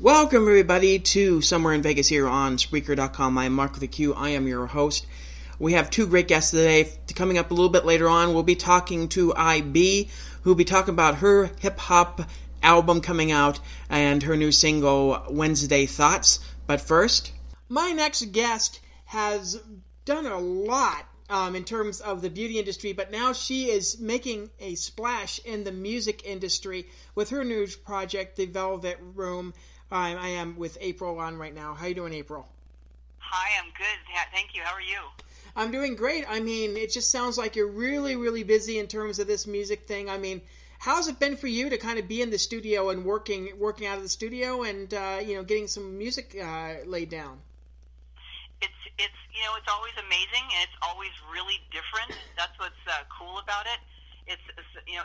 Welcome, everybody, to Somewhere in Vegas here on Spreaker.com. I'm Mark with a Q. I am your host. We have two great guests today. Coming up a little bit later on, we'll be talking to IB, who will be talking about her hip-hop album coming out and her new single, Wednesday Thoughts. But first, my next guest has done a lot in terms of the beauty industry, but now she is making a splash in the music industry with her new project, The Velvet Room. I am with April on right now. How you doing, April? Hi, I'm good. Thank you. How are you? I'm doing great. I mean, it just sounds like you're really, really busy in terms of this music thing. I mean, how's it been for you to kind of be in the studio and working out of the studio and getting some music laid down? It's always amazing and it's always really different. That's what's cool about it. It's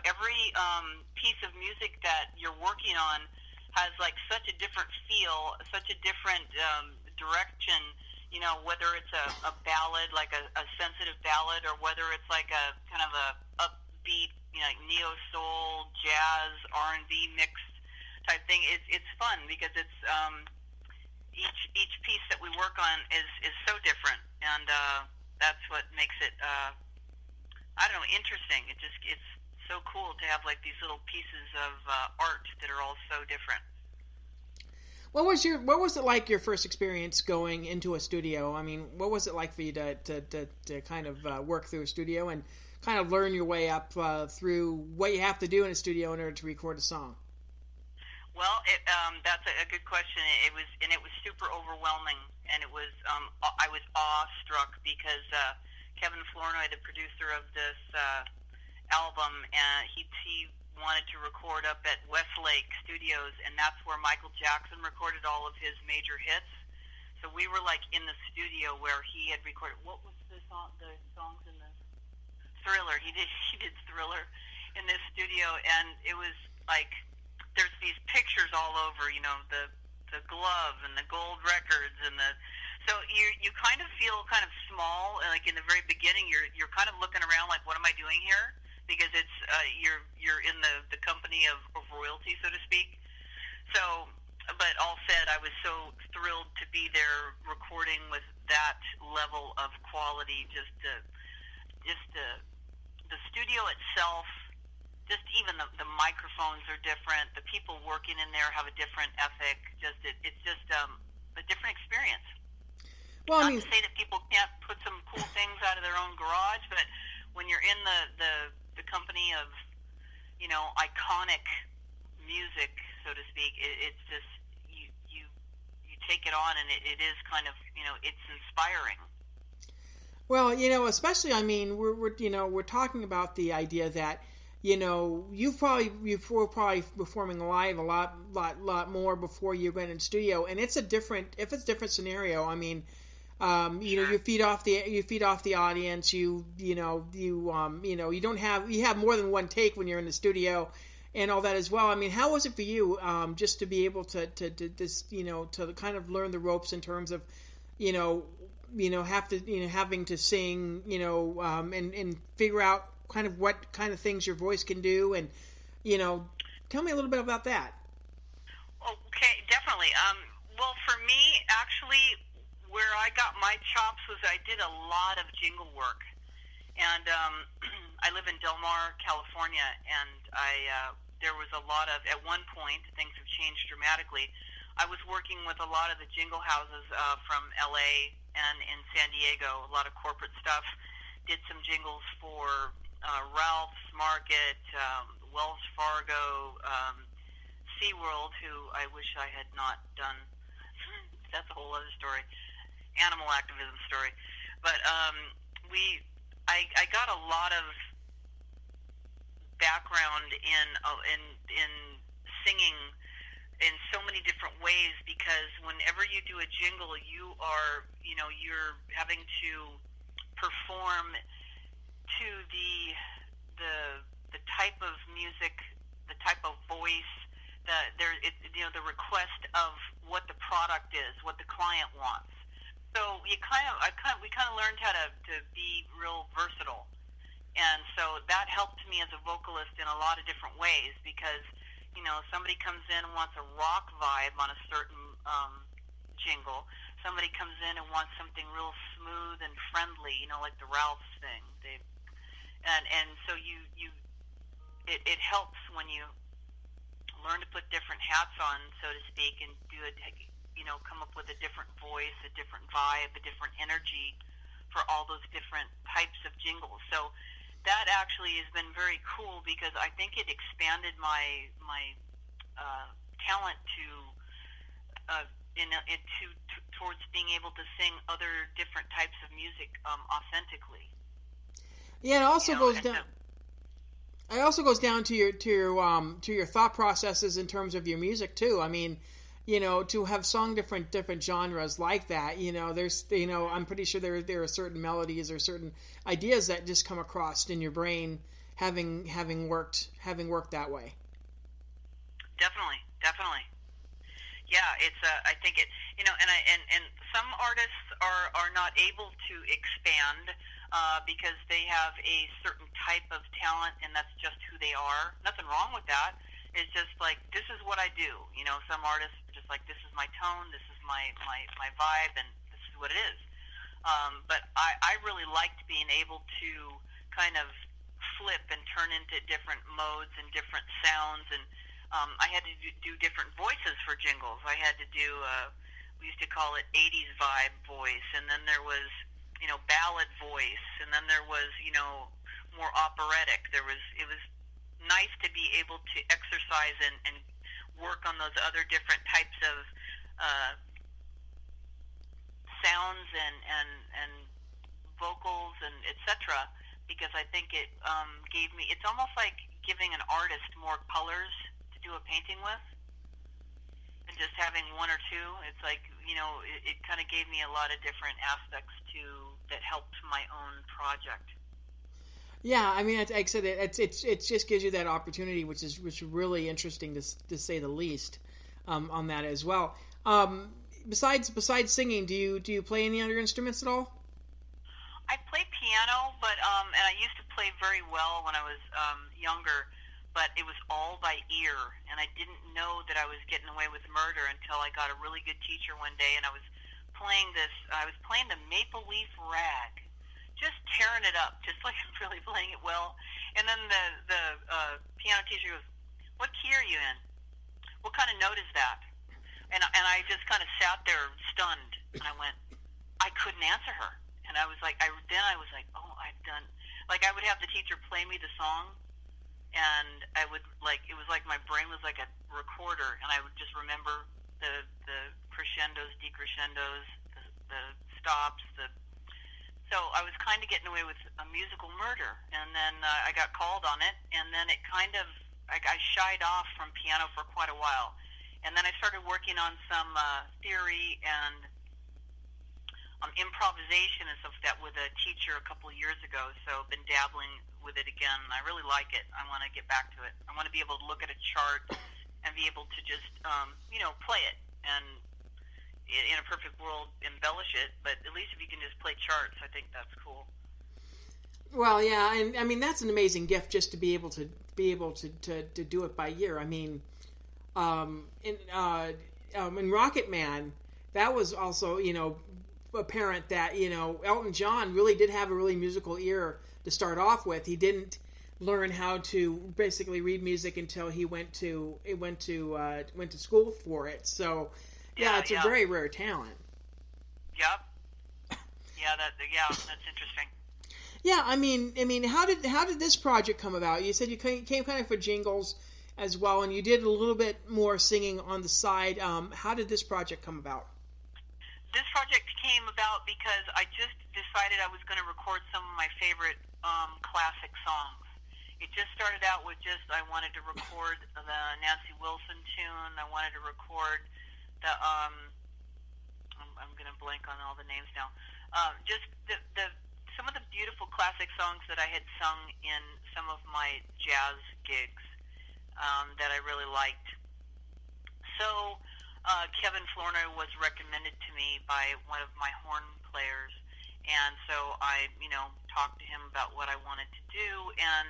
every piece of music that you're working on has like such a different feel, such a different direction, whether it's a ballad, like a sensitive ballad, or whether it's like a kind of a upbeat, like neo-soul, jazz, R&B mixed type thing. It's fun because it's each piece that we work on is so different, and that's what makes it, interesting. It's so cool to have like these little pieces of art that are all so different. What was it like your first experience going into a studio? I mean, what was it like for you to kind of work through a studio and kind of learn your way up through what you have to do in a studio in order to record a song? Well, that's a good question. It was super overwhelming, and it was I was awestruck because Kevin Flournoy, the producer of this album, and he wanted to record up at Westlake Studios, and that's where Michael Jackson recorded all of his major hits. So we were like in the studio where he had recorded. What was the songs in the Thriller? He did Thriller in this studio, and it was like there's these pictures all over, the glove and the gold records and so you kind of feel kind of small, like in the very beginning you're kind of looking around like, what am I doing here? Because it's you're in the company of royalty, so to speak. So, but all said, I was so thrilled to be there recording with that level of quality. Just the studio itself, just even the microphones are different. The people working in there have a different ethic. It's just a different experience. Well, Not to say that people can't put some cool things out of their own garage, but when you're in the company of, iconic music, so to speak, it's just you take it on, and it is kind of, it's inspiring. Well, especially, I mean, we're talking about the idea that, you were probably performing live a lot more before you went in studio, and it's a different scenario. I mean, Sure. You feed off the audience. You have more than one take when you're in the studio, and all that as well. I mean, how was it for you just to be able to kind of learn the ropes in terms of having to sing and figure out kind of what kind of things your voice can do, and tell me a little bit about that. Okay, definitely. Well, for me, actually, where I got my chops was I did a lot of jingle work, and I live in Del Mar, California, and there was a lot of, at one point, things have changed dramatically. I was working with a lot of the jingle houses from LA and in San Diego, a lot of corporate stuff. Did some jingles for Ralph's Market, Wells Fargo, SeaWorld, who I wish I had not done. That's a whole other story. Animal activism story. But I got a lot of background in singing in so many different ways, because whenever you do a jingle, you are, you're having to perform to the type of music, the type of voice, the request of what the product is, what the client wants. So we kind of learned how to be real versatile, and so that helped me as a vocalist in a lot of different ways, because somebody comes in and wants a rock vibe on a certain jingle. Somebody comes in and wants something real smooth and friendly, like the Ralph's thing. And so it helps when you learn to put different hats on, so to speak, and do it. Come up with a different voice, a different vibe, a different energy for all those different types of jingles. So that actually has been very cool because I think it expanded my talent towards being able to sing other different types of music authentically. Yeah, it also goes down. It also goes down to your thought processes in terms of your music too. I mean, to have sung different genres like that, there's, I'm pretty sure there are certain melodies or certain ideas that just come across in your brain having worked that way. Definitely. Yeah, it's I think it, and some artists are not able to expand because they have a certain type of talent and that's just who they are. Nothing wrong with that. It's just like, this is what I do. Some artists are just like, this is my tone, this is my vibe, and this is what it is. But I really liked being able to kind of flip and turn into different modes and different sounds. And I had to do different voices for jingles. I had to do, we used to call it 80s vibe voice, and then there was, ballad voice, and then there was, more operatic. It was nice to be able to exercise and work on those other different types of sounds and vocals and etc. Because I think it gave me, it's almost like giving an artist more colors to do a painting with, and just having one or two. It's like, it kind of gave me a lot of different aspects that helped my own project. Yeah, I mean, like I said, it just gives you that opportunity, which is really interesting to say the least, on that as well. Besides singing, do you play any other instruments at all? I play piano, but and I used to play very well when I was younger, but it was all by ear, and I didn't know that I was getting away with murder until I got a really good teacher one day, and I was playing the Maple Leaf Rag, just tearing it up, just like I'm really playing it well. And then the piano teacher goes, "What key are you in? What kind of note is that?" And I just kind of sat there stunned, and I went, I couldn't answer her. And I was like, I was like, oh, I've done, like, I would have the teacher play me the song, and I would, like, it was like my brain was like a recorder, and I would just remember the crescendos, decrescendos, the stops, so I was kind of getting away with a musical murder, and then I got called on it, and then it kind of, I shied off from piano for quite a while, and then I started working on some theory and improvisation and stuff like that with a teacher a couple of years ago, so I've been dabbling with it again, and I really like it. I want to get back to it. I want to be able to look at a chart and be able to just, play it, and in a perfect world, embellish it, but at least if you can just play charts, I think that's cool. Well, yeah, and I mean, that's an amazing gift, just to be able to do it by ear. I mean, in Rocket Man, that was also, apparent that, Elton John really did have a really musical ear to start off with. He didn't learn how to basically read music until he went to school for it. So yeah, it's a very rare talent. Yep. That's interesting. Yeah, I mean, how did this project come about? You said you came kind of for jingles as well, and you did a little bit more singing on the side. How did this project come about? This project came about because I just decided I was going to record some of my favorite classic songs. It just started out with I wanted to record the Nancy Wilson tune. I wanted to record the I'm going to blank on all the names now. Just the some of the beautiful classic songs that I had sung in some of my jazz gigs that I really liked. So Kevin Flournoy was recommended to me by one of my horn players, and so I, talked to him about what I wanted to do, and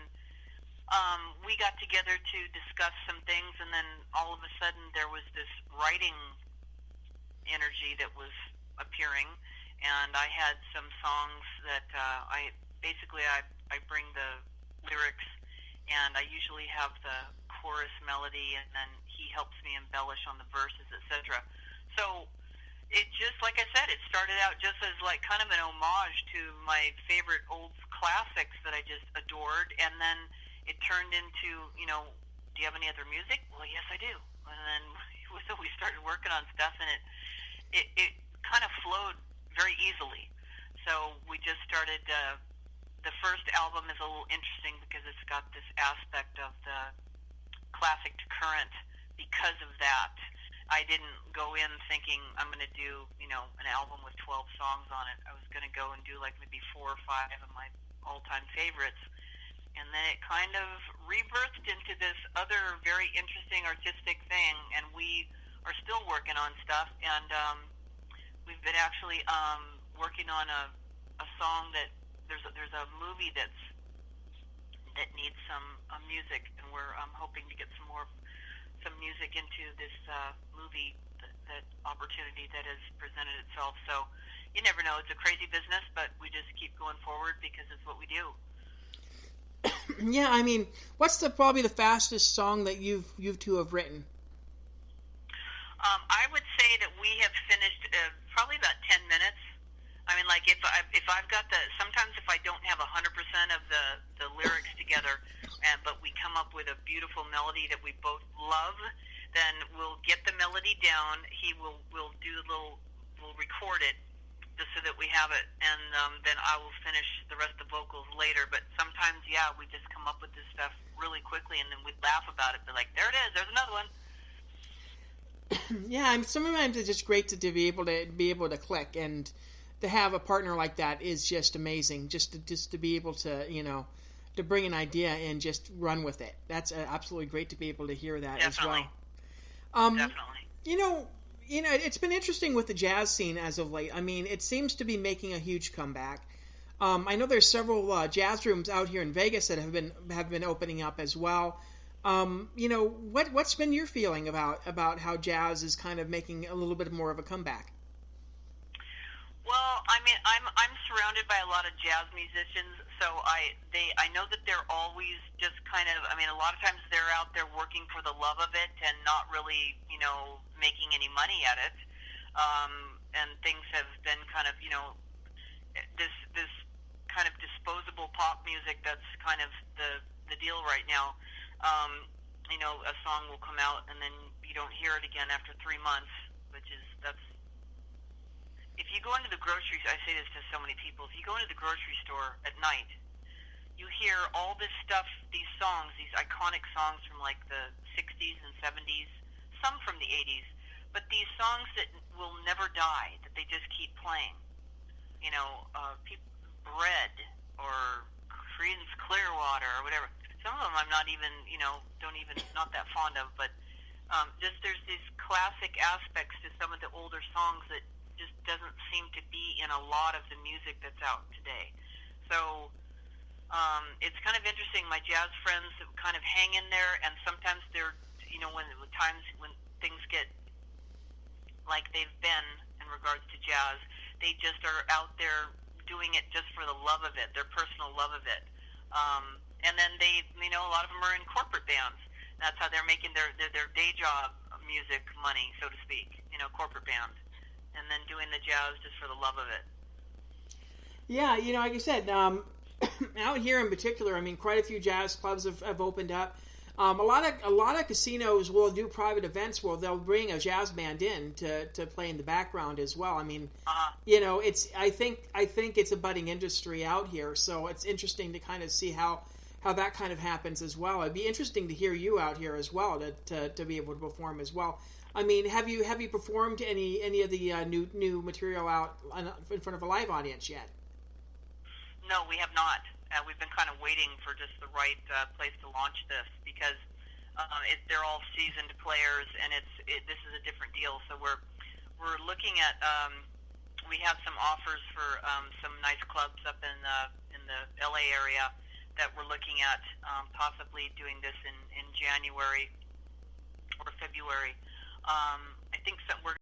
We got together to discuss some things, and then all of a sudden there was this writing energy that was appearing, and I had some songs that I bring the lyrics, and I usually have the chorus melody, and then he helps me embellish on the verses, etc. So it just, like I said, it started out just as like kind of an homage to my favorite old classics that I just adored, and then it turned into, do you have any other music? Well, yes, I do. And then so we started working on stuff, and it kind of flowed very easily. So we just started. The first album is a little interesting because it's got this aspect of the classic to current. Because of that, I didn't go in thinking I'm going to do, an album with 12 songs on it. I was going to go and do like maybe 4 or 5 of my all-time favorites. And then it kind of rebirthed into this other very interesting artistic thing, and we are still working on stuff, and we've been actually working on a song that there's a movie that needs some music, and we're hoping to get some music into this movie, that opportunity that has presented itself. So you never know. It's a crazy business, but we just keep going forward because it's what we do. Yeah, I mean, what's probably the fastest song that you two have written? I would say that we have finished probably about 10 minutes. I mean, like if I've got sometimes if I don't have 100% of the lyrics together, but we come up with a beautiful melody that we both love, then we'll get the melody down. We'll record it just so that we have it, and then I will finish the rest of the vocals later. But sometimes, we just come up with this stuff really quickly, and then we laugh about it. They're like, there it is, there's another one. Yeah, sometimes it's just great to be able to click, and to have a partner like that is just amazing. Just to be able to, to bring an idea and just run with it. That's absolutely great to be able to hear that. Definitely. As well. Definitely. It's been interesting with the jazz scene as of late. I mean, it seems to be making a huge comeback. I know there's several jazz rooms out here in Vegas that have been opening up as well. What's been your feeling about how jazz is kind of making a little bit more of a comeback? Well, I mean, I'm surrounded by a lot of jazz musicians, so I know that they're always just kind of, I mean, a lot of times they're out there working for the love of it and not really, making any money at it. And things have been kind of, this kind of disposable pop music that's kind of the deal right now. A song will come out and then you don't hear it again after 3 months, that's. If you go into the grocery, I say this to so many people, if you go into the grocery store at night, you hear all this stuff, these songs, these iconic songs from like the 60s and 70s, some from the 80s, but these songs that will never die, that they just keep playing. Bread or Creedence Clearwater or whatever. Some of them I'm not even, not that fond of, but just there's these classic aspects to some of the older songs that just doesn't seem to be in a lot of the music that's out today. So it's kind of interesting. My jazz friends kind of hang in there, and sometimes they're, when things get like they've been in regards to jazz, they just are out there doing it just for the love of it, their personal love of it. And then they, a lot of them are in corporate bands. That's how they're making their day job music money, so to speak, corporate bands. And then doing the jazz just for the love of it. Yeah, like I said, out here in particular, I mean, quite a few jazz clubs have opened up. A lot of casinos will do private events where they'll bring a jazz band in to play in the background as well. I mean, it's I think it's a budding industry out here, so it's interesting to kind of see how that kind of happens as well. It'd be interesting to hear you out here as well to be able to perform as well. I mean, have you performed any of the new material out in front of a live audience yet? No, we have not. We've been kind of waiting for just the right place to launch this because they're all seasoned players, and this is a different deal. So we're looking at we have some offers for some nice clubs up in the LA area that we're looking at possibly doing this in January or February. I think we're